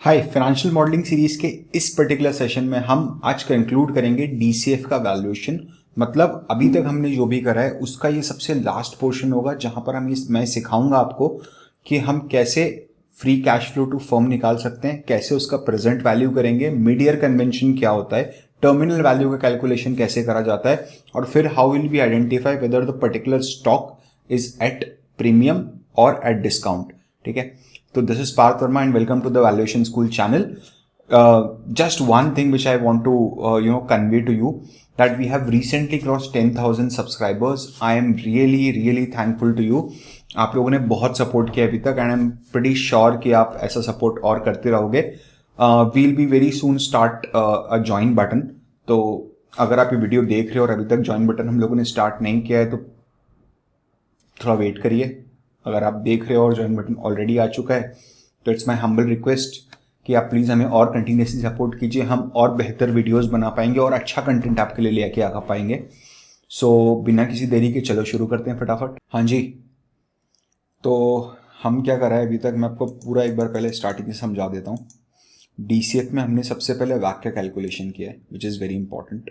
हाय, financial modelling series के इस particular session में हम आज कंक्लूड करेंगे डीसीएफ का वैल्यूएशन। मतलब अभी तक हमने जो भी करा है उसका ये सबसे लास्ट पोर्शन होगा जहां पर मैं सिखाऊंगा आपको कि हम कैसे free cash flow to firm निकाल सकते हैं, कैसे उसका प्रेजेंट वैल्यू करेंगे, मिड ईयर कन्वेंशन क्या होता है, टर्मिनल वैल्यू का कैलकुलेशन कैसे करा जाता है, और फिर how will be identify whether the particular stock is at premium और एट डिस्काउंट। ठीक है, so this is Parth Verma and welcome to the Valuation School channel. Just one thing which I want to convey to you that we have recently crossed 10,000 subscribers. I am really thankful to you. आप लोगों ने बहुत support किया अभी तक and I am pretty sure कि आप ऐसा सपोर्ट और करते रहोगे. We'll be very soon start a join button. तो अगर आप ये वीडियो देख रहे हो और अभी तक ज्वाइन बटन हम लोगों ने स्टार्ट नहीं किया है तो थोड़ा वेट करिए. अगर आप देख रहे हो और ज्वाइन बटन ऑलरेडी आ चुका है तो इट्स माय हम्बल रिक्वेस्ट कि आप प्लीज़ हमें और कंटिन्यूसली सपोर्ट कीजिए. हम और बेहतर वीडियोस बना पाएंगे और अच्छा कंटेंट आपके लिए लेके आ पाएंगे. सो बिना किसी देरी के चलो शुरू करते हैं फटाफट. हाँ जी, तो हम क्या कर रहे हैं अभी तक मैं आपको पूरा एक बार पहले स्टार्टिंग से समझा देता हूँ. डीसीएफ में हमने सबसे पहले वैक का कैलकुलेशन किया है विच इज़ वेरी इंपॉर्टेंट.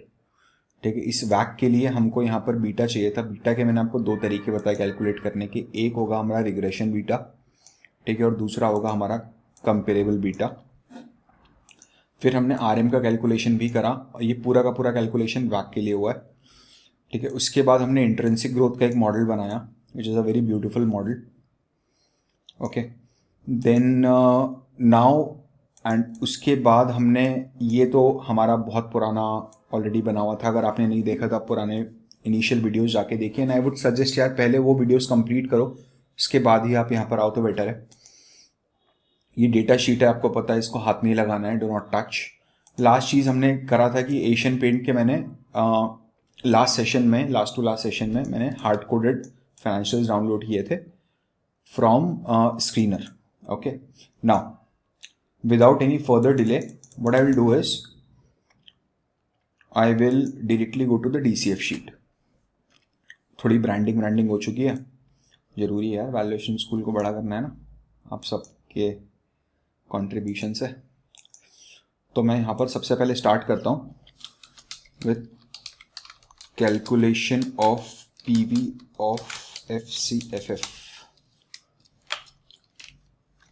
ठीक है, इस वैक के लिए हमको यहाँ पर बीटा चाहिए था. बीटा के मैंने आपको दो तरीके बताए कैलकुलेट करने के. एक होगा हमारा रिग्रेशन बीटा, ठीक है, और दूसरा होगा हमारा कंपेरेबल बीटा. फिर हमने आरएम का कैलकुलेशन भी करा और ये पूरा का पूरा कैलकुलेशन वैक के लिए हुआ है. ठीक है, उसके बाद हमने इंट्रिंसिक ग्रोथ का एक मॉडल बनाया which is a very beautiful model. Okay, then now and उसके बाद हमने ये तो हमारा बहुत पुराना ऑलरेडी बना हुआ था. अगर आपने नहीं देखा तो आप पुराने इनिशियल वीडियोस जाके देखिए एंड आई वुड सजेस्ट यार पहले वो वीडियोस कंप्लीट करो, उसके बाद ही आप यहाँ पर आओ तो बेटर है. ये डेटा शीट है, आपको पता है इसको हाथ नहीं लगाना है, डो नॉट टच. लास्ट चीज़ हमने करा था कि एशियन पेंट के मैंने लास्ट टू लास्ट सेशन में मैंने हार्ड कोडेड फाइनेंशियल्स डाउनलोड किए थे from screener. Okay, now without any further delay what I will do is I will directly go to the DCF sheet. थोड़ी branding हो चुकी है, ज़रूरी है यार, वैल्यूएशन स्कूल को बड़ा करना है ना आप सबके कंट्रीब्यूशन से. तो मैं यहाँ पर सबसे पहले स्टार्ट करता हूँ with calculation of PV of FCFF.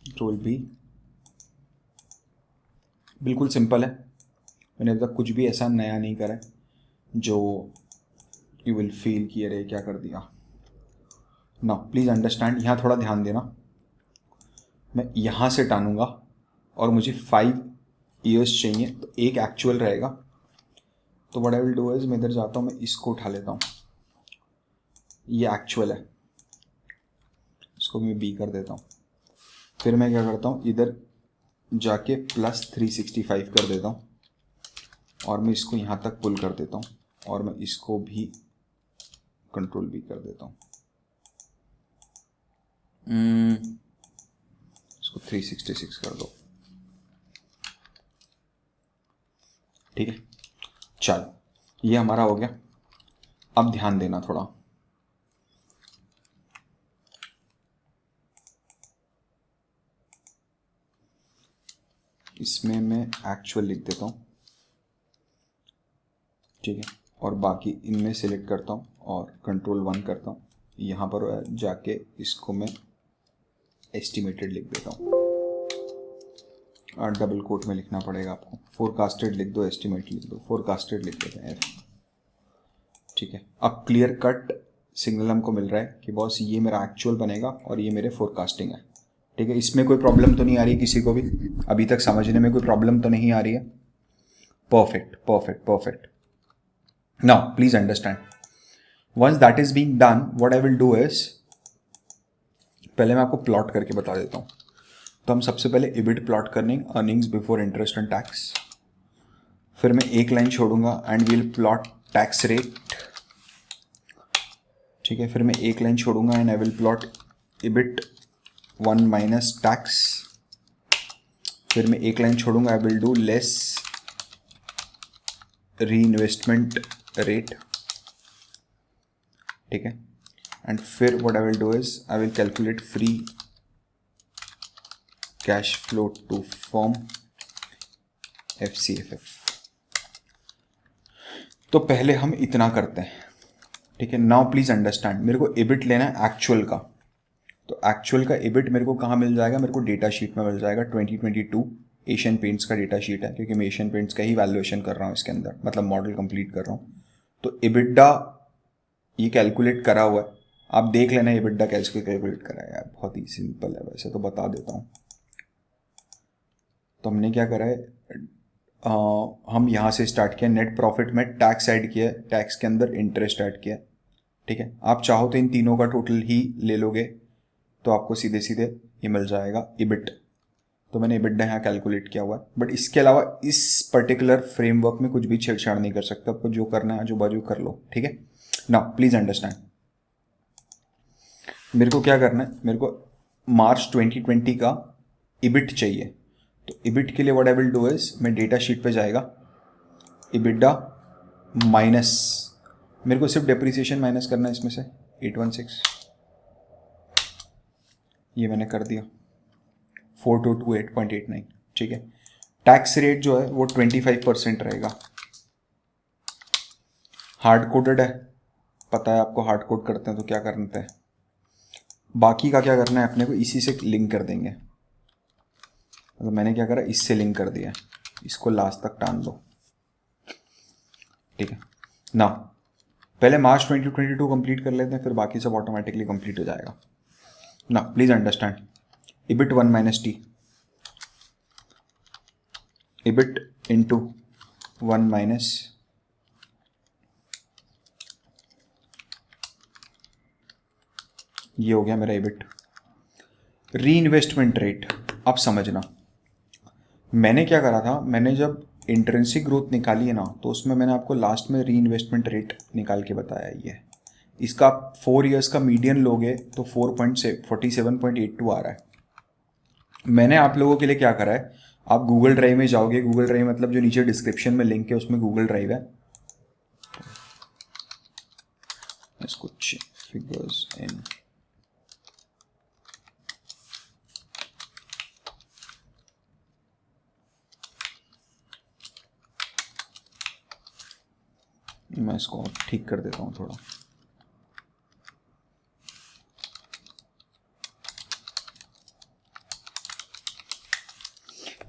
It will be बिल्कुल सिंपल है. मैंने अभी तक कुछ भी ऐसा नया नहीं करा है जो यू विल फील कि अरे क्या कर दिया. ना, प्लीज़ अंडरस्टैंड, यहाँ थोड़ा ध्यान देना. मैं यहाँ से टानूंगा और मुझे 5 ईयर्स चाहिए तो एक एक्चुअल रहेगा. तो what I will do is मैं इधर जाता हूँ, मैं इसको उठा लेता हूँ. ये एक्चुअल है, इसको मैं बी कर देता हूँ. फिर मैं क्या करता हूँ, इधर जाके +365 कर देता हूँ और मैं इसको यहाँ तक पुल कर देता हूँ और मैं इसको भी कंट्रोल भी कर देता हूँ. इसको 366 कर दो. ठीक है, चलो ये हमारा हो गया. अब ध्यान देना थोड़ा. इसमें मैं एक्चुअल लिख देता हूँ, ठीक है, और बाकी इनमें सेलेक्ट करता हूँ और कंट्रोल 1 करता हूँ. यहाँ पर जाके इसको मैं एस्टिमेटेड लिख देता हूँ और डबल कोट में लिखना पड़ेगा आपको. फोरकास्टेड लिख दो, एस्टिमेट लिख दो, फोरकास्टेड लिख देते हैं. ठीक है, अब क्लियर कट सिग्नल हमको मिल रहा है कि बॉस ये मेरा एक्चुअल बनेगा और ये मेरे फोरकास्टिंग है. ठीक है, इसमें कोई प्रॉब्लम तो नहीं आ रही किसी को भी? अभी तक समझने में कोई प्रॉब्लम तो नहीं आ रही है? Perfect. Now please understand, once that is being done what I will do is पहले मैं आपको प्लॉट करके बता देता हूँ. तो हम सबसे पहले EBIT प्लॉट करने, earnings before interest and tax. फिर मैं एक लाइन छोड़ूंगा and will plot tax rate. ठीक है, फिर मैं एक लाइन छोड़ूंगा and I will plot EBIT 1 minus tax. फिर मैं एक लाइन छोड़ूंगा, I will do less reinvestment rate. ठीक है, एंड फिर what I will do is I will calculate free cash flow to firm FCFF। तो पहले हम इतना करते हैं, ठीक है। नाउ प्लीज अंडरस्टैंड, मेरे को EBIT लेना है एक्चुअल का। तो एक्चुअल का EBIT मेरे को कहाँ मिल जाएगा? मेरे को डेटा शीट में मिल जाएगा। 2022 एशियन पेंट्स का डेटा शीट है, क्योंकि मैं एशियन पेंट्स का ही वैल्यूएशन कर रहा हूँ इसके अंदर, मतलब मॉडल कंप्लीट कर रहा हूँ। तो EBITDA ये कैलकुलेट करा हुआ है, आप देख लेना EBITDA कैसे कैलकुलेट करा है यार, बहुत ही सिंपल है, वैसे तो बता देता हूँ। तो हमने क्या करा है, हम यहाँ से स्टार्ट किया, नेट प्रॉफिट में टैक्स ऐड किया, टैक्स के अंदर इंटरेस्ट ऐड किया, ठीक है। आप चाहो तो इन तीनों का टोटल ही ले लोगे, तो आपको सीधे सीधे ये मिल जाएगा EBIT। तो मैंने EBITDA यहाँ कैलकुलेट किया हुआ है, बट इसके अलावा इस पर्टिकुलर फ्रेमवर्क में कुछ भी छेड़छाड़ नहीं कर सकते, आपको जो करना है आजू बाजू कर लो, ठीक है ना। प्लीज अंडरस्टैंड, मेरे को क्या करना है, मेरे को मार्च 2020 का EBIT चाहिए। तो EBIT के लिए what I will do is, मैं डेटा शीट पे जाएगा, EBITDA माइनस, मेरे को सिर्फ डेप्रिसिएशन माइनस करना है इसमें से 816, ये मैंने कर दिया, 4228.89, ठीक है। टैक्स रेट जो है वो 25% रहेगा। हार्ड कोडेड है, पता है आपको, हार्ड कोड करते हैं तो क्या करते हैं, बाकी का क्या करना है अपने को इसी से लिंक कर देंगे। मतलब मैंने क्या करा, इससे लिंक कर दिया, इसको लास्ट तक टान दो, ठीक है ना। पहले मार्च 2022 कंप्लीट कर लेते हैं, फिर बाकी सब ऑटोमेटिकली कंप्लीट हो जाएगा ना। Please understand, EBIT 1 minus T, EBIT into 1 minus ये हो गया मेरा EBIT। री इन्वेस्टमेंट रेट, अब समझना, मैंने क्या करा था, मैंने जब इंट्रिंसिक ग्रोथ निकाली है ना, तो उसमें मैंने आपको लास्ट में री इन्वेस्टमेंट रेट निकाल के बताया ही है। इसका 4 इयर्स का मीडियन लोगे तो 47.82 आ रहा है। मैंने आप लोगों के लिए क्या करा है, आप गूगल ड्राइव में जाओगे, गूगल ड्राइव मतलब जो नीचे डिस्क्रिप्शन में लिंक है उसमें गूगल ड्राइव है, कुछ फिगर्स इन, मैं इसको ठीक कर देता हूँ थोड़ा।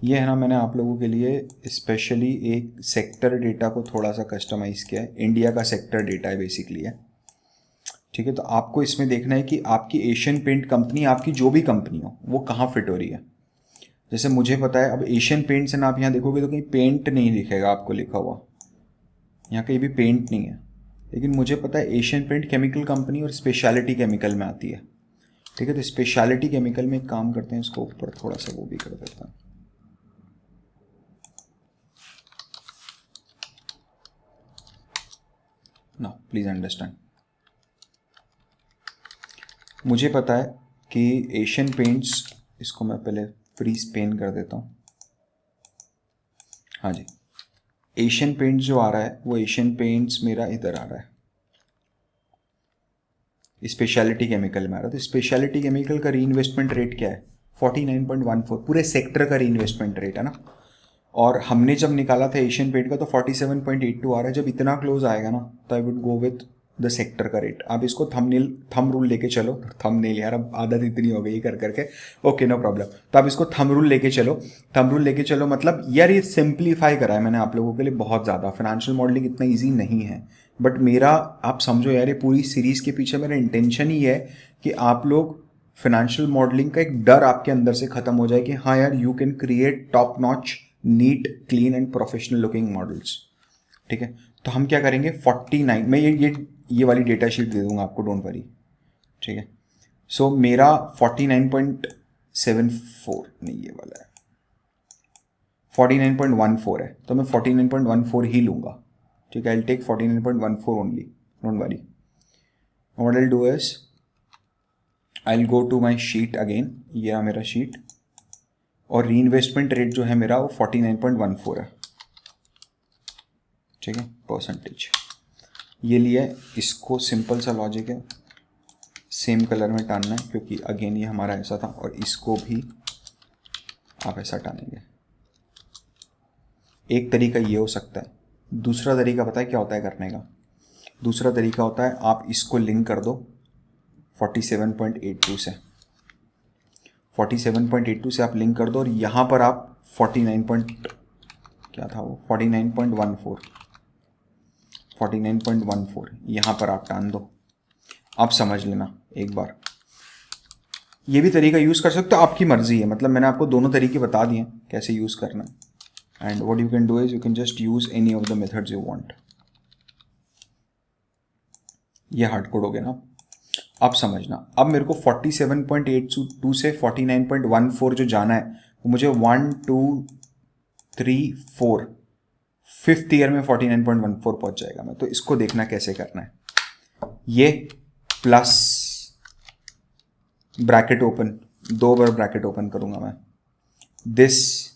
ये है ना, मैंने आप लोगों के लिए स्पेशली एक सेक्टर डेटा को थोड़ा सा कस्टमाइज किया है, इंडिया का सेक्टर डेटा है बेसिकली है, ठीक है। तो आपको इसमें देखना है कि आपकी एशियन पेंट कंपनी, आपकी जो भी कंपनी हो, वो कहाँ फिट हो रही है। जैसे मुझे पता है, अब एशियन पेंट्स है ना, आप यहाँ देखोगे तो कहीं पेंट नहीं दिखेगा आपको लिखा हुआ, यहाँ कहीं भी पेंट नहीं है, लेकिन मुझे पता है एशियन पेंट केमिकल कंपनी और स्पेशलिटी केमिकल में आती है, ठीक है। तो स्पेशलिटी केमिकल में एक काम करते हैं, इसको ऊपर थोड़ा सा वो भी कर देता हूँ ना। प्लीज अंडरस्टैंड, मुझे पता है कि एशियन पेंट्स, इसको मैं पहले फ्रीज पेन कर देता हूँ, हाँ जी, एशियन पेंट्स जो आ रहा है वो एशियन पेंट्स मेरा इधर आ रहा है, स्पेशलिटी केमिकल में आ रहा है। तो स्पेशलिटी केमिकल का री इन्वेस्टमेंट रेट क्या है, 49.14, पूरे सेक्टर का री इन्वेस्टमेंट रेट है ना। और हमने जब निकाला था एशियन पेंट का तो 47.82 आ रहा है। जब इतना क्लोज आएगा ना, तो I would go with the sector का रेट। आप इसको थंब रूल लेके चलो, थंबनेल यार अब आदत इतनी हो गई कर करके, ओके नो प्रॉब्लम। तो आप इसको थंब रूल लेके चलो, थंब रूल लेके चलो, मतलब यार ये सिंप्लीफाई करा है मैंने आप लोगों के लिए बहुत ज़्यादा। फाइनेंशियल मॉडलिंग इतना ईजी नहीं है, बट मेरा आप समझो यार, ये पूरी सीरीज के पीछे मेरा इंटेंशन ही है कि आप लोग फाइनेंशियल मॉडलिंग का एक डर आपके अंदर से खत्म हो जाए कि हाँ यार, you can create top notch, neat, clean and professional looking models, ठीक है। तो हम क्या करेंगे, 49, मैं ये वाली डेटा शीट दे दूंगा आपको, डोंट वरी, ठीक है। सो मेरा 49.74 नहीं, ये वाला है 49.14 है, तो मैं 49.14 ही लूंगा, ठीक है। I will take 49.14 only, don't worry. What I will do is, I will go to my sheet again, ये रहा मेरा शीट, और री इन्वेस्टमेंट रेट जो है मेरा वो 49.14 है, ठीक है, परसेंटेज ये लिया है। इसको सिंपल सा लॉजिक है, सेम कलर में टानना है, क्योंकि अगेन ये हमारा ऐसा था, और इसको भी आप ऐसा टानेंगे। एक तरीका ये हो सकता है। दूसरा तरीका पता है क्या होता है करने का? दूसरा तरीका होता है आप इसको लिंक कर दो 47.82 से। 47.82 से आप लिंक कर दो और यहाँ पर आप 49.14 यहाँ पर आप टान दो। आप समझ लेना एक बार। ये भी तरीका यूज़ कर सकते हो, आपकी मर्जी है। मतलब मैंने आपको दोनों तरीके बता दिए कैसे यूज़ करना है। And what you can do is you can just use any of the methods you want. ये हार्ड कोड हो गया ना। अब समझना, अब मेरे को 47.82 से 49.14 जो जाना है वो मुझे 1 2 3 4 5th ईयर में 49.14 पहुंच जाएगा। मैं तो इसको देखना कैसे करना है। ये प्लस ब्रैकेट ओपन, 2 बार ब्रैकेट ओपन करूंगा मैं। This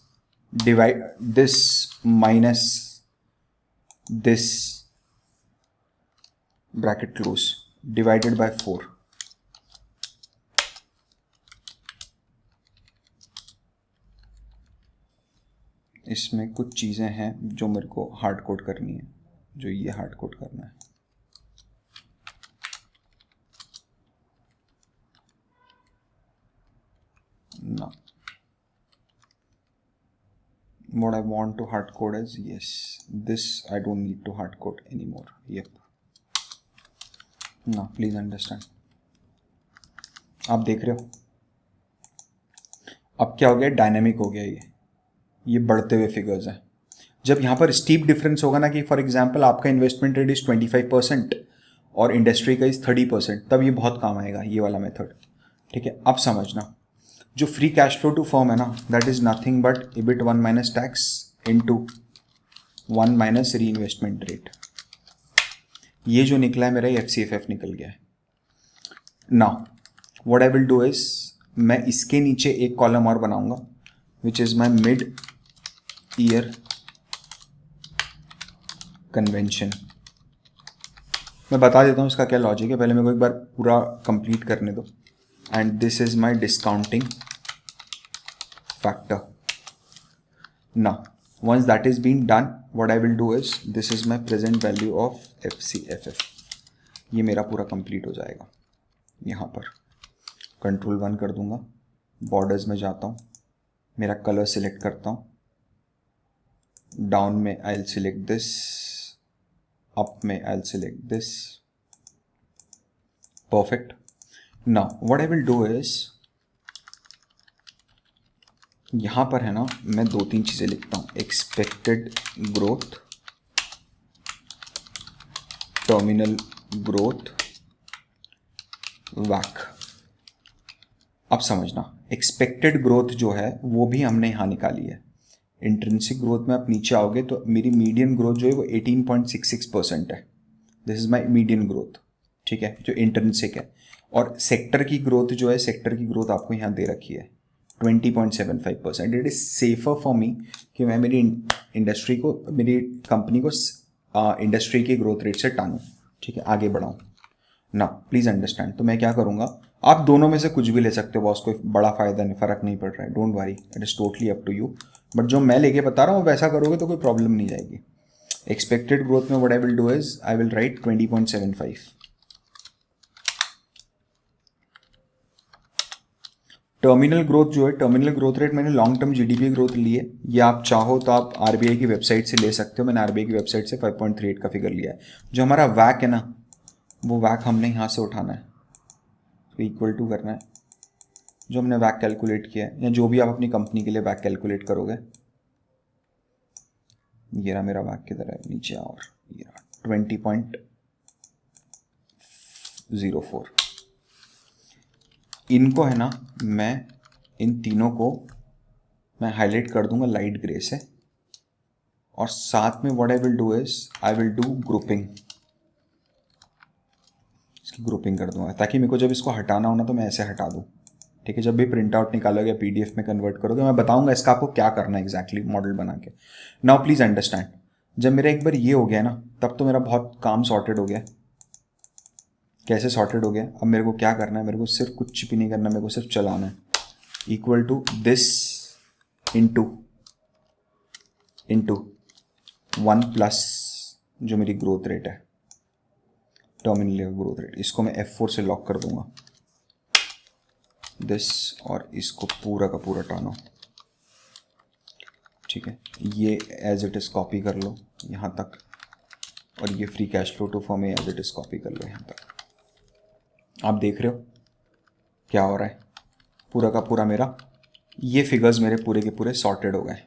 divide this minus this bracket close divided by 4। इसमें कुछ चीज़ें हैं जो मेरे को हार्ड कोड करनी है, जो ये हार्ड कोड करना है। ना what I want to hard code is yes, this I don't need to hard code anymore. Yep. Now please understand. आप देख रहे हो अब क्या हो गया? डायनेमिक हो गया। ये बढ़ते हुए फिगर्स हैं। जब यहाँ पर स्टीप डिफरेंस होगा ना कि फॉर एग्जांपल आपका इन्वेस्टमेंट रेट इज 25% और इंडस्ट्री का इज 30%, तब ये बहुत काम आएगा ये वाला मेथड। ठीक है, अब समझना, जो free cash flow to firm है ना, that is nothing but EBIT 1 minus tax into 1 minus reinvestment rate. ये जो निकला है मेरा ये FCFF निकल गया है। Now what I will do is मैं इसके नीचे एक कॉलम और बनाऊंगा which is my mid year convention. मैं बता देता हूँ इसका क्या लॉजिक है, पहले मेरे को एक बार पूरा कंप्लीट करने दो। And this is my discounting factor. Now once that is being done, what I will do is this is my present value of FCFF। ये मेरा पूरा कंप्लीट हो जाएगा। यहाँ पर Ctrl 1 कर दूंगा, बॉर्डर्स में जाता हूँ, मेरा कलर सिलेक्ट करता हूँ, डाउन में I will select this, up में I will select this. Perfect. Now what I will do is यहाँ पर है ना, मैं 2-3 चीज़ें लिखता हूँ। एक्सपेक्टेड ग्रोथ, टर्मिनल ग्रोथ, वैक। अब समझना, एक्सपेक्टेड ग्रोथ जो है वो भी हमने यहाँ निकाली है। इंट्रिंसिक ग्रोथ में आप नीचे आओगे तो मेरी मीडियन ग्रोथ जो है वो 18.66% है। This is my median growth. ठीक है, जो इंट्रिंसिक है। और सेक्टर की ग्रोथ जो है, सेक्टर की ग्रोथ आपको यहाँ दे रखी है 20.75%। It is safer for me कि मैं मेरी इंडस्ट्री को, मेरी कंपनी को इंडस्ट्री की ग्रोथ रेट से टानूँ। ठीक है, आगे बढ़ाऊँ ना। Please understand. तो मैं क्या करूँगा, आप दोनों में से कुछ भी ले सकते हो बॉस, कोई बड़ा फ़ायदा नहीं, फ़र्क नहीं पड़ रहा है। Don't worry, it is totally up to you. But जो मैं लेके बता रहा हूँ वैसा करोगे तो कोई प्रॉब्लम नहीं जाएगी। एक्सपेक्टेड ग्रोथ में what I will do is I will write 20.75। Terminal growth जो है, टर्मिनल ग्रोथ रेट मैंने लॉन्ग टर्म जीडीपी ग्रोथ ली है। या आप चाहो तो आप आरबीआई की वेबसाइट से ले सकते हो। मैंने आरबीआई की वेबसाइट से 5.38 का फिगर लिया है। जो हमारा वैक है ना, वो वैक हमने यहाँ से उठाना है, तो इक्वल टू करना है जो हमने वैक कैलकुलेट किया है, या जो भी आप अपनी कंपनी के लिए वैक कैलकुलेट करोगे। ये रहा मेरा वैक, किधर है, नीचे और ये रहा 20.04। इनको है ना, मैं इन तीनों को मैं हाईलाइट कर दूंगा लाइट ग्रे से, और साथ में what I will do is I will do grouping. इसकी ग्रुपिंग कर दूंगा ताकि मेरे को जब इसको हटाना हो ना तो मैं ऐसे हटा दूं। ठीक है, जब भी प्रिंट आउट निकालोगे या PDF में कन्वर्ट करोगे, मैं बताऊंगा इसका आपको क्या करना है एग्जैक्टली मॉडल बना के। नाउ प्लीज़ अंडरस्टैंड, जब मेरा एक बार ये हो गया ना, तब तो मेरा बहुत काम सॉर्टेड हो गया। कैसे सॉर्टेड हो गया? अब मेरे को क्या करना है, मेरे को सिर्फ कुछ भी नहीं करना, मेरे को सिर्फ चलाना है। Equal to this into 1 plus जो मेरी ग्रोथ रेट है, टर्मिनल ग्रोथ रेट, इसको मैं F4 से लॉक कर दूंगा दिस, और इसको पूरा का पूरा टानो। ठीक है, ये एज इट इज़ कॉपी कर लो यहाँ तक, और ये free cash flow to firm as it is copy कर लो यहाँ तक। आप देख रहे हो क्या हो रहा है, पूरा का पूरा मेरा ये फिगर्स मेरे पूरे के पूरे सॉर्टेड हो गए।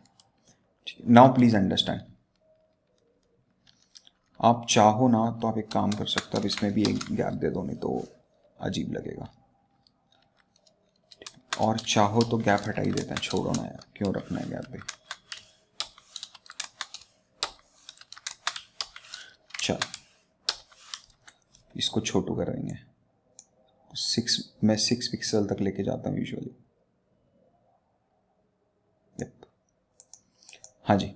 नाउ प्लीज़ अंडरस्टैंड, आप चाहो ना तो आप एक काम कर सकते हो, अब इसमें भी एक गैप दे दो, नहीं तो अजीब लगेगा, और चाहो तो गैप हटा ही देते हैं, छोड़ो ना यार, क्यों रखना है गैप भी। चल इसको छोटू करेंगे, मैं 6 पिक्सल तक लेके जाता हूँ यूजुअली। हाँ जी,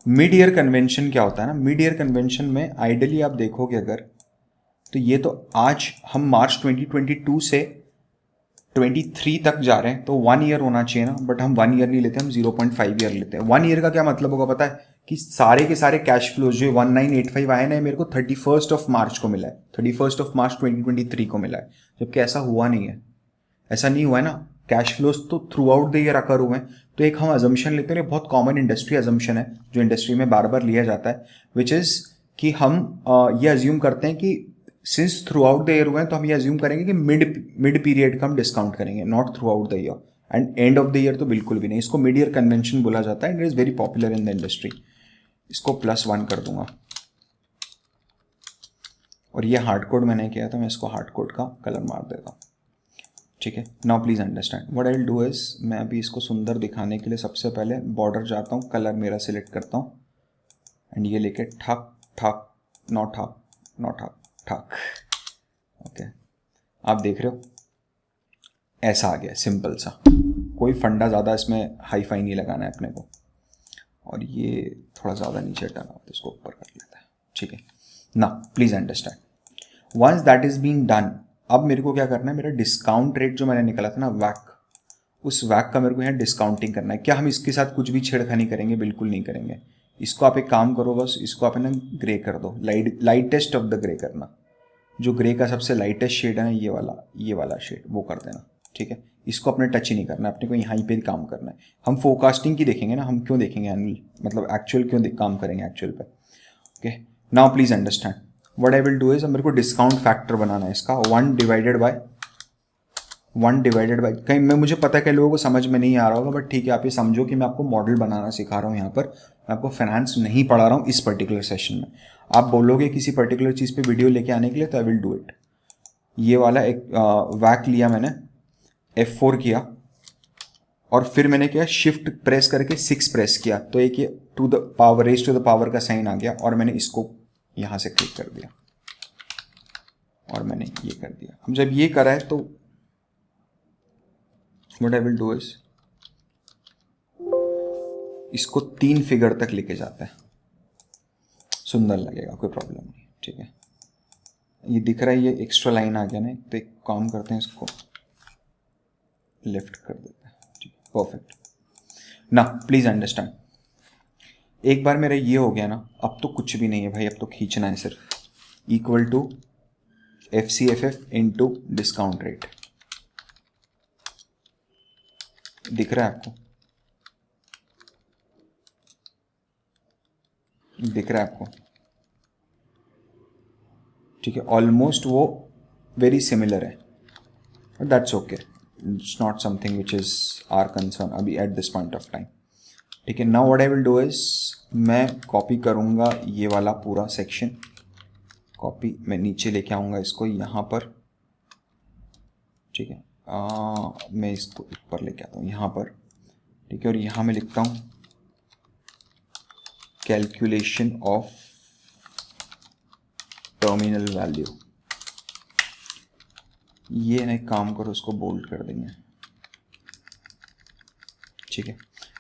मिड ईयर कन्वेंशन क्या होता है ना, मिड ईयर कन्वेंशन में आइडियली आप देखोगे अगर, तो ये तो आज हम मार्च 2022 से 23 तक जा रहे हैं, तो 1 ईयर होना चाहिए ना, बट हम 1 ईयर नहीं लेते, हम 0.5 ईयर लेते हैं। 1 ईयर का क्या मतलब होगा पता है, कि सारे के सारे कैश फ्लोज जो 1985 आए ना, मेरे को 31 मार्च को मिला है, 31 मार्च 2023 को मिला है, जबकि ऐसा हुआ नहीं है, ऐसा नहीं हुआ है ना। कैश फ्लोज तो थ्रू आउट द ईयर अकर हुए हैं, तो एक हम अजम्पशन लेते हैं, बहुत कॉमन इंडस्ट्री अजम्पशन है जो इंडस्ट्री में बार बार लिया जाता है, विच इज़ कि हम ये अज्यूम करते हैं कि since through out the year हुए हैं, तो हम ये अज्यूम करेंगे कि मिड पीरियड का हम डिस्काउंट करेंगे, not through out the year, and end of the year तो बिल्कुल भी नहीं। इसको मिड ईयर कन्वेंशन बोला जाता है, it is very popular in the industry. इसको +1 कर दूंगा, और ये हार्ड कोड मैंने किया था, मैं इसको हार्ड कोड का कलर मार देता हूँ। ठीक है, now please understand what I will do is, मैं अभी इसको सुंदर दिखाने के लिए सबसे पहले बॉर्डर जाता हूँ, कलर मेरा सिलेक्ट करता हूँ, एंड ये लेके ठक ठक नॉट ठक नॉट ठक ठक। ओके, आप देख रहे हो ऐसा आ गया, सिंपल सा, कोई फंडा ज़्यादा इसमें हाई फाई नहीं लगाना है अपने को, और ये थोड़ा ज़्यादा नीचे टर्न हो तो इसको ऊपर कर लेता है। ठीक है, ना please understand once that is being done, अब मेरे को क्या करना है, मेरा डिस्काउंट रेट जो मैंने निकाला था ना वैक, उस वैक का मेरे को यहाँ डिस्काउंटिंग करना है। क्या हम इसके साथ कुछ भी छेड़खानी करेंगे? बिल्कुल नहीं करेंगे। इसको आप एक काम करो, बस इसको आप है ना ग्रे कर दो, लाइटेस्ट ऑफ द ग्रे करना, जो ग्रे का सबसे लाइटेस्ट शेड है ना, ये वाला शेड वो कर देना। ठीक है, इसको अपने टच ही नहीं करना, अपने को यहाँ पे काम करना है। हम फोरकास्टिंग की देखेंगे ना, हम क्यों देखेंगे एनुअल, मतलब एक्चुअल क्यों काम करेंगे एक्चुअल पे। Okay, now please understand what I will do is, मेरे को डिस्काउंट फैक्टर बनाना है इसका 1 डिवाइडेड बाय कहीं मैं, मुझे पता है कई लोगों को समझ में नहीं आ रहा होगा, बट ठीक है, आप ये समझो कि मैं आपको मॉडल बनाना सिखा रहा हूँ यहाँ पर, मैं आपको फाइनेंस नहीं पढ़ा रहा हूँ इस पर्टिकुलर सेशन में। आप बोलोगे किसी पर्टिकुलर चीज़ पे वीडियो लेके आने के लिए, तो आई विल डू इट। ये वाला एक वैक लिया मैंने, F4 किया, और फिर मैंने क्या, शिफ्ट प्रेस करके 6 प्रेस किया, तो एक ये to the power, raise to the power का साइन आ गया, और मैंने इसको यहाँ से क्लिक कर दिया, और मैंने ये कर दिया। अब जब ये करा है, तो what I will do is, इसको 3 फिगर तक लेके जाता है, सुंदर लगेगा, कोई प्रॉब्लम नहीं। ठीक है, ये दिख रहा है, ये एक्स्ट्रा लाइन आ गया ना, तो एक काम करते हैं, इसको लेफ्ट कर देते हैं। ठीक, परफेक्ट। ना प्लीज अंडरस्टैंड, एक बार मेरा ये हो गया ना, अब तो कुछ भी नहीं है भाई, अब तो खींचना है सिर्फ, equal to FCFF into discount rate. दिख रहा है आपको, दिख रहा है आपको? ठीक है, ऑलमोस्ट वो वेरी सिमिलर है, but that's okay, it's not something which is our concern अभी at this point of time. ठीक है, now what I will do is, मैं कॉपी करूँगा ये वाला पूरा सेक्शन, कॉपी मैं नीचे लेके आऊँगा इसको यहाँ पर। ठीक है, मैं इसको ऊपर लेके आता हूँ यहाँ पर। ठीक है, और यहाँ मैं लिखता हूँ कैलकुलेशन ऑफ टर्मिनल वैल्यू। ये ना, एक काम करो, उसको बोल्ड कर देंगे। ठीक है,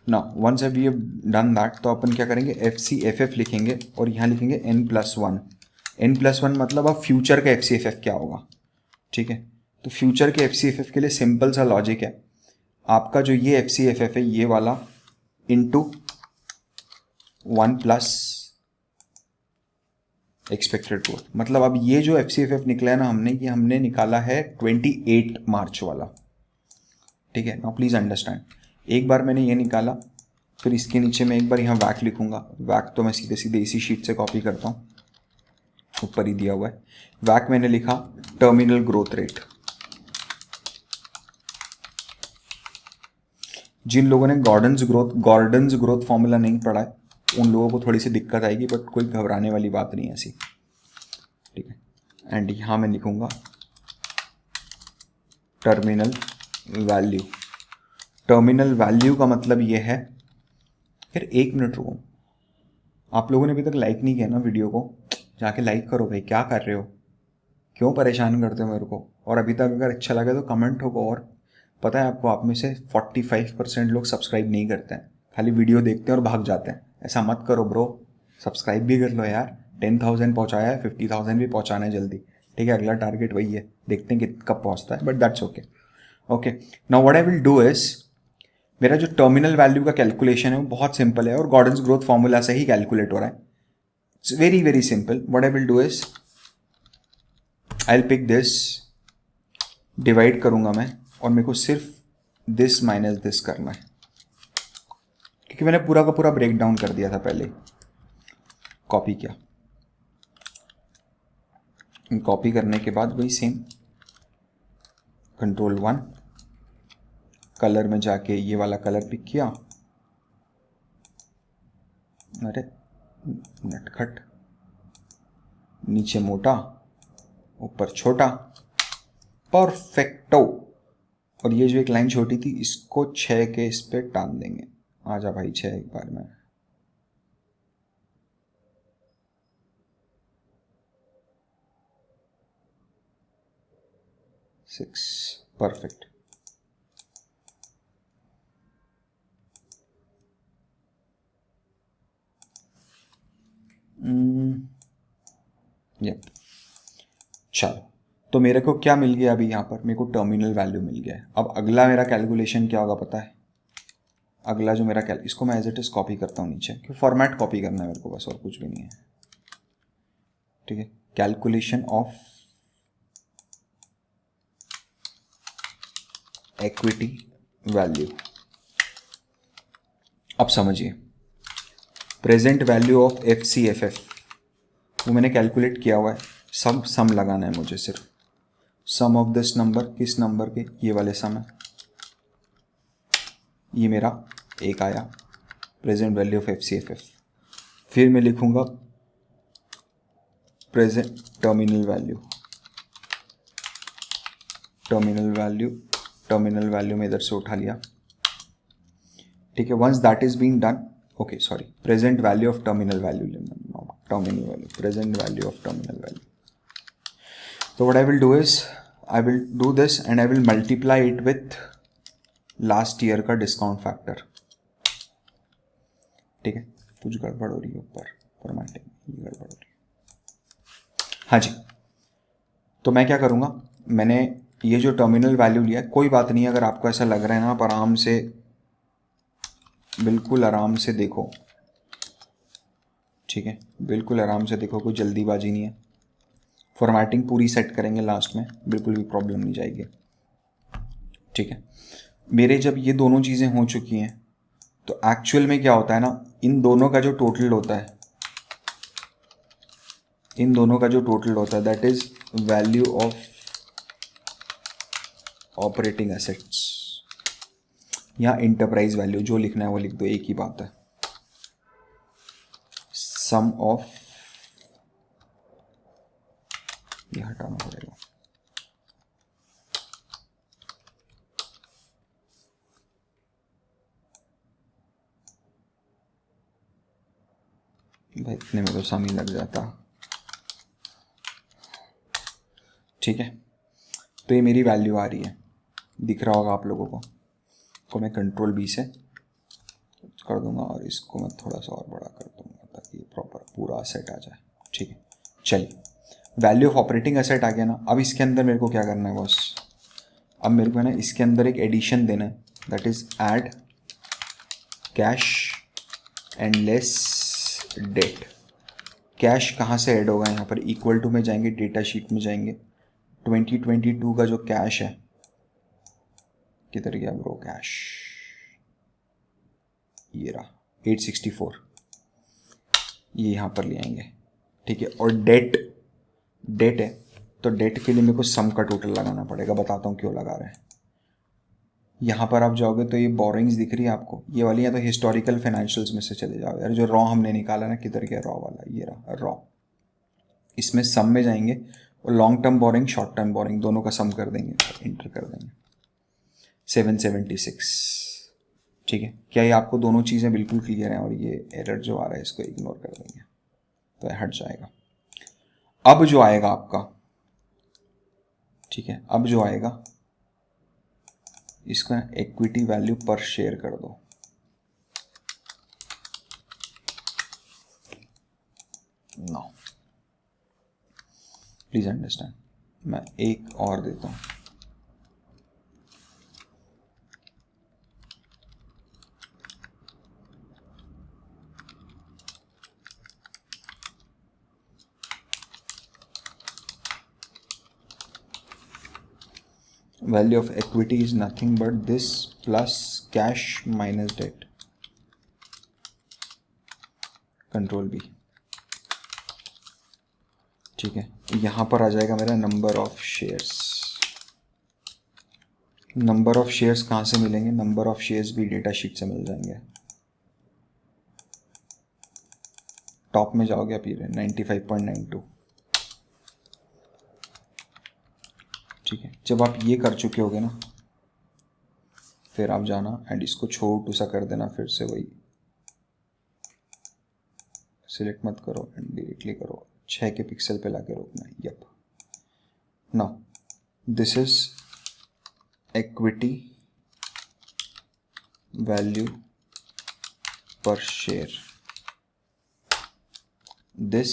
ना once we have done that, तो अपन क्या करेंगे, FCFF लिखेंगे, और यहाँ लिखेंगे N+1। N+1 मतलब अब फ्यूचर का FCFF क्या होगा। ठीक है, तो फ्यूचर के FCFF के लिए सिंपल सा लॉजिक है, आपका जो ये FCFF है, ये वाला इंटू 1 प्लस एक्सपेक्टेड ग्रोथ। मतलब अब ये जो FCFF निकला है ना हमने, ये हमने निकाला है 28 मार्च वाला, ठीक है। नाउ प्लीज अंडरस्टैंड, एक बार मैंने ये निकाला, फिर इसके नीचे मैं एक बार यहाँ वैक लिखूंगा। वैक तो मैं सीधे सीधे इसी शीट से कॉपी करता हूँ, ऊपर ही दिया हुआ है। वैक मैंने लिखा टर्मिनल ग्रोथ रेट। जिन लोगों ने गॉर्डन्स ग्रोथ फॉर्मूला नहीं पढ़ा है उन लोगों को थोड़ी सी दिक्कत आएगी, बट कोई घबराने वाली बात नहीं है ऐसी, ठीक है। एंड यहाँ मैं लिखूंगा टर्मिनल वैल्यू। टर्मिनल वैल्यू का मतलब ये है, फिर 1 मिनट रुको, आप लोगों ने अभी तक लाइक नहीं किया ना वीडियो को, जाके लाइक करो भाई, क्या कर रहे हो, क्यों परेशान करते हो मेरे को। और अभी तक अगर अच्छा लगे तो कमेंट ठोको। और पता है आपको, आप में से 45% लोग सब्सक्राइब नहीं करते हैं, खाली वीडियो देखते हैं और भाग जाते हैं। ऐसा मत करो ब्रो, सब्सक्राइब भी कर लो यार। 10,000 पहुँचाया है, 50,000 भी पहुँचाना है जल्दी, ठीक है। अगला टारगेट वही है, देखते हैं कि कब पहुँचता है, but that's okay. Okay, now what I will do is, मेरा जो टर्मिनल वैल्यू का कैलकुलेशन है वो बहुत सिंपल है और गॉर्डन्स ग्रोथ फॉर्मूला से ही कैलकुलेट हो रहा है। It's very very simple. What I will do is, I will pick this, divide करूंगा मैं, और मेरे को सिर्फ दिस माइनस दिस करना है, क्योंकि मैंने पूरा का पूरा ब्रेक डाउन कर दिया था पहले। कॉपी किया, कॉपी करने के बाद वही सेम Ctrl+1, कलर में जाके ये वाला कलर पिक किया, अरे नटखट, नीचे मोटा ऊपर छोटा, परफेक्टो। और ये जो एक लाइन छोटी थी इसको 6 के इस पे टान देंगे। आजा भाई 6 एक बार में, सिक्स, परफेक्ट। यप, चलो, तो मेरे को क्या मिल गया अभी यहाँ पर, मेरे को टर्मिनल वैल्यू मिल गया है। अब अगला मेरा कैलकुलेशन क्या होगा पता है, अगला जो मेरा इसको मैं एज इट इज कॉपी करता हूँ नीचे, क्योंकि फॉर्मेट कॉपी करना है मेरे को बस, और कुछ भी नहीं है, ठीक है। Calculation of equity value. अब समझिए, प्रेजेंट वैल्यू ऑफ FCFF वो मैंने कैलकुलेट किया हुआ है। सम लगाना है मुझे, सिर्फ सम ऑफ दिस नंबर, किस नंबर के, ये वाले सम है, ये मेरा एक आया प्रेजेंट वैल्यू ऑफ FCFF। फिर मैं लिखूंगा present terminal value, terminal value में इधर से उठा लिया, ठीक है। Once that is being done, okay sorry, present value of terminal value, present value of terminal value. So what I will do is, I will do this and I will multiply it with last year का discount factor, ठीक है। कुछ गड़बड़ हो रही है ऊपर, formatting गड़बड़ हो रही है, हाँ जी। तो मैं क्या करूँगा, मैंने ये जो टर्मिनल वैल्यू लिया, कोई बात नहीं, अगर आपको ऐसा लग रहा है ना, आप आराम से, बिल्कुल आराम से देखो, ठीक है, बिल्कुल आराम से देखो, कोई जल्दीबाजी नहीं है। फॉर्मेटिंग पूरी सेट करेंगे लास्ट में, बिल्कुल भी प्रॉब्लम नहीं जाएगी, ठीक है। मेरे जब ये दोनों चीज़ें हो चुकी हैं तो एक्चुअल में क्या होता है ना, इन दोनों का जो टोटल होता है, that is value of operating assets, या इंटरप्राइज वैल्यू, जो लिखना है वो लिख दो, एक ही बात है। सम ऑफ, ये हटाना पड़ेगा, भाई इतने में तो सम ही लग जाता, ठीक है। तो ये मेरी वैल्यू आ रही है, दिख रहा होगा आप लोगों को मैं Ctrl+B से कर दूंगा और इसको मैं थोड़ा सा और बड़ा कर दूंगा ताकि ये प्रॉपर पूरा सेट आ जाए, ठीक है। चलिए, वैल्यू ऑफ ऑपरेटिंग एसेट आ गया ना। अब इसके अंदर मेरे को क्या करना है बॉस, अब मेरे को है ना इसके अंदर एक एडिशन देना है, that is add cash and less debt. Cash कहाँ से ऐड होगा, यहाँ पर इक्वल टू में जाएंगे, डेटा शीट में जाएंगे, 2022 का जो कैश है, किधर गया ब्रो कैश, ये रहा 864, ये यहाँ पर ले आएंगे, ठीक है। और डेट है तो डेट के लिए मेरे को सम का टोटल लगाना पड़ेगा, बताता हूँ क्यों लगा रहे हैं। यहाँ पर आप जाओगे तो ये बोरिंग्स दिख रही है आपको, ये वाली, या तो हिस्टोरिकल फाइनेंशियल्स में से चले जाओ यार, जो रॉ हमने निकाला ना, किधर गया रॉ वाला, ये रहा रॉ, इसमें सम में जाएंगे और long term borrowing short term borrowing दोनों का सम कर देंगे, इंटर कर देंगे 776, ठीक है। क्या ये आपको दोनों चीज़ें बिल्कुल क्लियर हैं, और ये एरर जो आ रहा है इसको इग्नोर कर देंगे तो ये हट जाएगा। अब जो आएगा आपका, ठीक है, अब जो आएगा इसका इक्विटी वैल्यू पर शेयर कर दो, नो प्लीज अंडरस्टैंड, मैं एक और देता हूं, value of equity is nothing but this plus cash minus debt, control B, ठीक है। यहां पर आ जाएगा मेरा number of shares. Number of shares कहां से मिलेंगे, नंबर ऑफ शेयर्स भी डेटा शीट से मिल जाएंगे। टॉप में जाओगे आप, ये 95.92, ठीक है। जब आप ये कर चुके होगे ना, फिर आप जाना एंड इसको छोटू सा कर देना, फिर से वही सिलेक्ट मत करो एंड डायरेक्टली करो, 6 के पिक्सल पे लाके रोकना, yup. Now this is equity value per share, this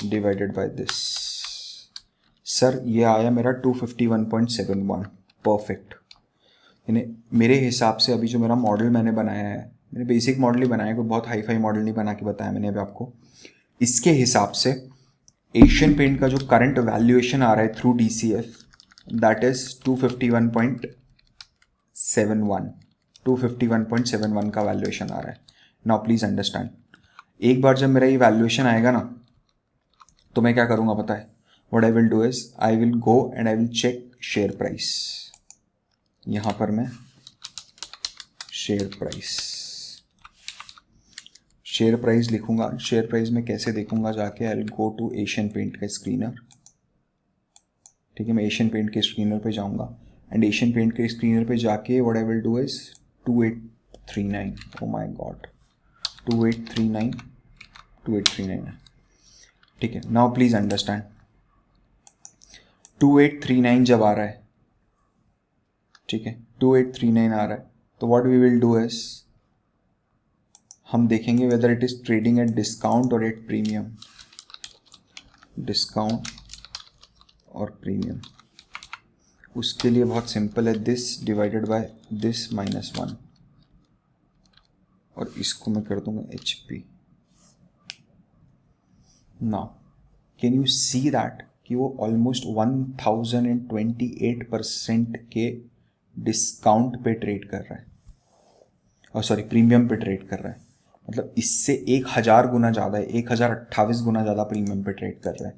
divided by this. Sir ये आया मेरा 251.71, परफेक्ट। यानी मेरे हिसाब से अभी जो मेरा मॉडल मैंने बनाया है, मैंने बेसिक मॉडल ही बनाया है, कोई बहुत हाई फाई मॉडल नहीं बना के बताया मैंने अभी आपको। इसके हिसाब से एशियन पेंट का जो करंट वैल्यूएशन आ रहा है थ्रू DCF, दैट इज 251.71 का वैल्यूएशन आ रहा है। नाउ प्लीज अंडरस्टैंड, एक बार जब मेरा ये वैल्यूएशन आएगा ना, तो मैं क्या करूँगा पता है, what I will do is I will go and I will check share price। यहाँ पर मैं शेयर प्राइस लिखूंगा। शेयर प्राइस में कैसे देखूंगा, जाके I will go to Asian paint का स्क्रीनर, ठीक है। मैं एशियन पेंट के स्क्रीनर पे जाऊंगा एंड एशियन पेंट के स्क्रीनर पे जाके what I will do is 2839, oh my god 2839 है, ठीक है। नाउ प्लीज अंडरस्टैंड, 2839 जब आ रहा है, ठीक है, 2839 आ रहा है, तो what we will do is हम देखेंगे whether it is trading at discount और एट प्रीमियम, डिस्काउंट और प्रीमियम। उसके लिए बहुत सिंपल है, दिस डिवाइडेड बाय दिस -1, और इसको मैं कर दूंगा HP। Now can you see that कि वो ऑलमोस्ट 1028% के डिस्काउंट पे ट्रेड कर रहा है, और सॉरी प्रीमियम पे ट्रेड कर रहा है। मतलब इससे 1000 गुना ज़्यादा है, 1028 गुना ज़्यादा प्रीमियम पे ट्रेड कर रहा है।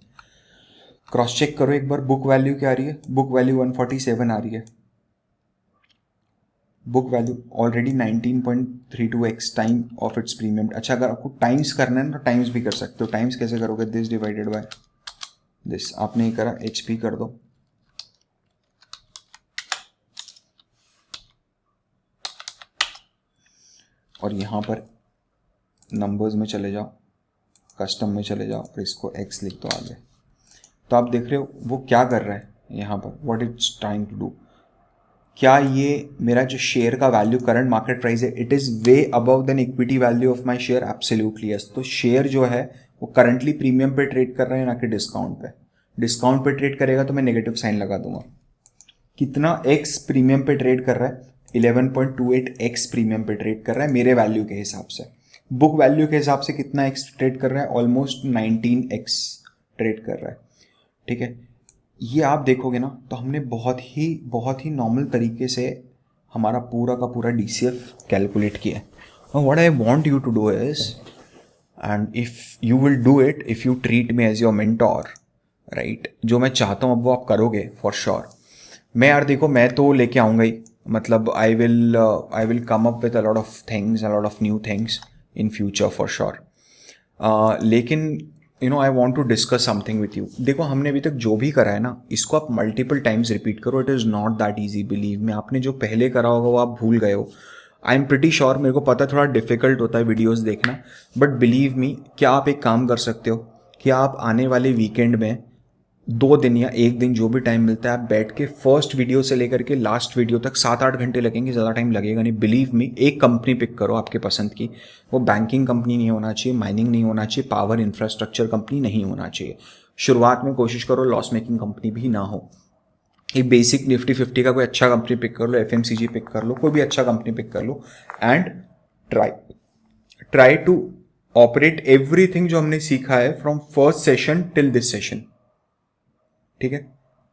क्रॉस चेक करो एक बार, बुक वैल्यू क्या आ रही है, बुक वैल्यू 147 आ रही है, book value already 19.32x time of its premium. अच्छा अगर आपको टाइम्स करना है तो टाइम्स भी कर सकते हो। टाइम्स कैसे करोगे, दिस डिवाइडेड बाय दिस, आपने ये करा HP कर दो, और यहाँ पर नंबर्स में चले जाओ, कस्टम में चले जाओ और इसको X लिख दो आगे। तो आप देख रहे हो वो क्या कर रहा है यहाँ पर, what it's trying to do. क्या ये मेरा जो शेयर का वैल्यू करंट मार्केट प्राइस है, it is way above than equity value of my share, absolutely yes. तो शेयर जो है वो करंटली प्रीमियम पे ट्रेड कर रहा है, ना कि डिस्काउंट पे। डिस्काउंट पे ट्रेड करेगा तो मैं नेगेटिव साइन लगा दूंगा। कितना X प्रीमियम पे ट्रेड कर रहा है, 11.28x प्रीमियम पे ट्रेड कर रहा है मेरे वैल्यू के हिसाब से। बुक वैल्यू के हिसाब से कितना एक्स ट्रेड कर रहा है? ऑलमोस्ट 19x ट्रेड कर रहा है। ठीक है, ये आप देखोगे ना तो हमने बहुत ही नॉर्मल तरीके से हमारा पूरा का पूरा DCF कैलकुलेट किया है। What I want you to do is, and if you will do it, if you treat me as your mentor, right, जो मैं चाहता हूँ अब वो आप करोगे फॉर श्योर। मैं यार देखो, मैं तो लेके आऊँगा ही, मतलब I will come up with a lot of things, a lot of new things in future for sure. लेकिन you know I want to discuss something with you. देखो, हमने अभी तक जो भी करा है ना, इसको आप मल्टीपल टाइम्स रिपीट करो। It is not that easy, believe में। आपने जो पहले करा होगा वो आप भूल गए हो। आई एम प्रिटी श्योर, मेरे को पता थोड़ा डिफिकल्ट होता है वीडियोज़ देखना, बट बिलीव मी, क्या आप एक काम कर सकते हो कि आप आने वाले वीकेंड में 2 दिन या 1 दिन जो भी टाइम मिलता है, आप बैठ के फर्स्ट वीडियो से लेकर के लास्ट वीडियो तक 7-8 घंटे लगेंगे, ज़्यादा टाइम लगेगा नहीं। बिलीव मी, एक कंपनी पिक करो आपके पसंद की। वो बैंकिंग कंपनी नहीं होना चाहिए, माइनिंग नहीं होना चाहिए, पावर इंफ्रास्ट्रक्चर कंपनी नहीं होना चाहिए। शुरुआत में कोशिश करो लॉस मेकिंग कंपनी भी ना हो। एक बेसिक निफ्टी 50 का कोई अच्छा कंपनी पिक कर लो, FMCG पिक कर लो, कोई भी अच्छा कंपनी पिक कर लो, and try to operate everything जो हमने सीखा है from first session till this session. ठीक है,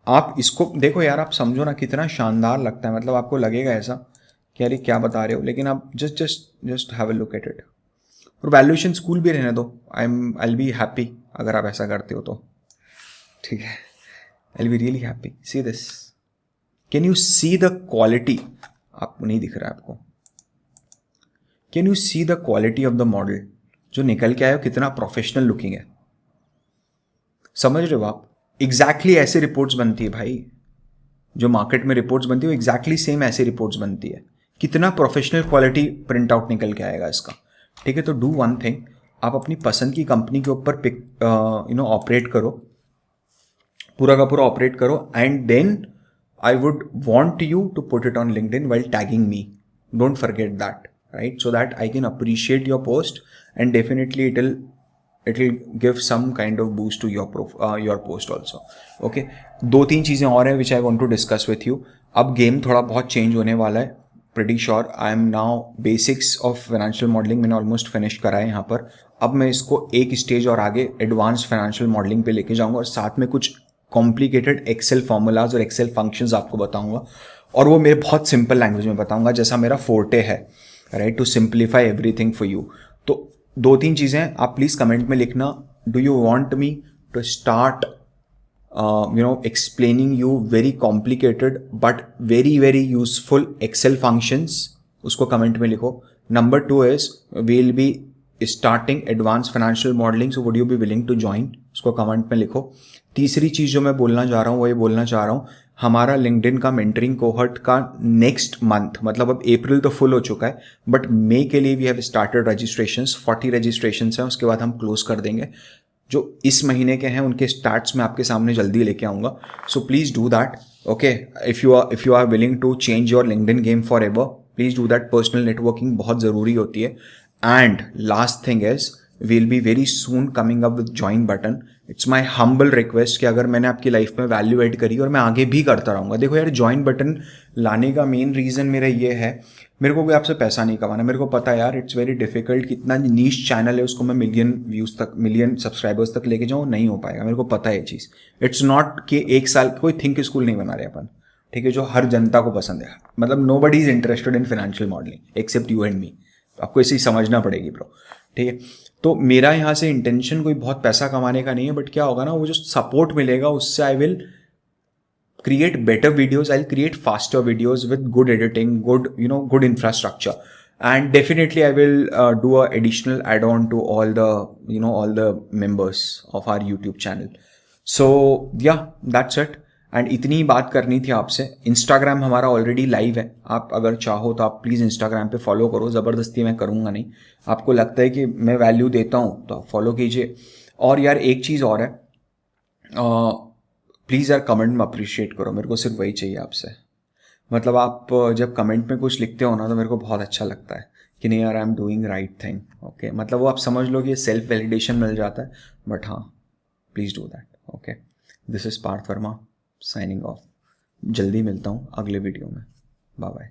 आप इसको देखो यार, आप समझो ना कितना शानदार लगता है। मतलब आपको लगेगा ऐसा कि यार क्या बता रहे हो, लेकिन आप just have a look at it. और वैल्यूएशन स्कूल भी रहने दो, आई विल बी हैप्पी अगर आप ऐसा करते हो तो। ठीक है, I will be really happy. See this, can you see the quality? आपको नहीं दिख रहा है आपको? Can you see the quality of the model जो निकल के आया हो? कितना प्रोफेशनल लुकिंग है, समझ रहे हो आप? एग्जैक्टली ऐसे रिपोर्ट्स बनती है भाई, जो मार्केट में रिपोर्ट्स बनती है वो एग्जैक्टली सेम ऐसे रिपोर्ट्स बनती है। कितना प्रोफेशनल क्वालिटी प्रिंट आउट निकल के आएगा इसका। ठीक है, तो डू वन थिंग, आप अपनी पसंद की कंपनी के ऊपर पिक ऑपरेट करो, पूरा का पूरा ऑपरेट करो, and then I would want you to put it on LinkedIn while tagging me. Don't forget that, right, so that I can appreciate your post, and definitely it will give some kind of boost to your post also. Okay, 2-3 चीज़ें और हैं which I want to discuss with you. अब game थोड़ा बहुत change होने वाला है, pretty sure. I am now basics of financial modeling मैंने ऑलमोस्ट फिनिश करा है यहाँ पर। अब मैं इसको एक स्टेज और आगे एडवांस फाइनेंशियल मॉडलिंग पे लेके जाऊँगा, और साथ में कुछ कॉम्प्लिकेटेड एक्सेल फॉर्मूलाज और एक्सेल फंक्शंस आपको बताऊँगा, और वो मेरे बहुत सिंपल लैंग्वेज में बताऊँगा, जैसा मेरा फोर्टे है, right, to simplify everything for you. तो 2-3 चीज़ें आप प्लीज़ कमेंट में लिखना। Do you want me to start explaining you very complicated but very useful Excel functions? उसको कमेंट में लिखो। Number 2 is we will be starting advance financial modelling, so would you be willing to join? उसको comment में लिखो। तीसरी चीज़ जो मैं बोलना चाह रहा हूँ वो ये बोलना चाह रहा हूँ, हमारा लिंक्डइन का मेंटरिंग कोहर्ट का नेक्स्ट मंथ, मतलब अब अप्रैल तो फुल हो चुका है, बट मई के लिए we have started registrations. 40 registrations हैं, उसके बाद हम क्लोज कर देंगे। जो इस महीने के हैं उनके स्टार्ट्स मैं आपके सामने जल्दी लेके आऊँगा, so please do that. Okay, if you are willing to change your LinkedIn game forever, please do that. Personal networking बहुत ज़रूरी होती है। And last thing is we will be very soon coming up with join button. It's my humble request कि अगर मैंने आपकी life में value add करी और मैं आगे भी करता रहूँगा। देखो यार, ज्वाइन बटन लाने का मेन रीज़न मेरा ये है, मेरे को कोई आपसे पैसा नहीं कमाना। मेरे को पता है यार, इट्स वेरी डिफिकल्ट, कितना नीश चैनल है उसको मैं मिलियन व्यूज़ तक, मिलियन सब्सक्राइबर्स तक लेके जाऊँ, नहीं हो पाएगा, मेरे को पता है ये चीज़। इट्स नॉट कि 1 साल कोई थिंक स्कूल नहीं बना रहे अपन, ठीक है, जो हर जनता को पसंद है। मतलब nobody is interested in financial modelling except you and me. आपको इसे समझना पड़ेगी ब्रो, ठीक है। तो मेरा यहाँ से इंटेंशन कोई बहुत पैसा कमाने का नहीं है, बट क्या होगा ना, वो जो सपोर्ट मिलेगा उससे I will create better videos, I'll create faster videos with good editing, good infrastructure, and definitely I will do a additional add-on to all the members of our YouTube channel. So yeah, that's it. And इतनी बात करनी थी आपसे। Instagram हमारा already live है, आप अगर चाहो तो आप प्लीज़ इंस्टाग्राम पे फॉलो करो। ज़बरदस्ती मैं करूँगा नहीं, आपको लगता है कि मैं वैल्यू देता हूँ तो आप फॉलो कीजिए। और यार एक चीज़ और है, प्लीज़ यार कमेंट में अप्रिशिएट करो, मेरे को सिर्फ वही चाहिए आपसे। मतलब आप जब कमेंट में कुछ लिखते हो ना तो मेरे को बहुत अच्छा लगता है कि नहीं यार, I am doing right thing. Okay, मतलब वो आप समझ लो कि ये सेल्फ वैलिडेशन मिल जाता है। बट हाँ, please do that. Okay, this is Parth Verma signing off. जल्दी मिलता हूँ अगले वीडियो में। Bye bye.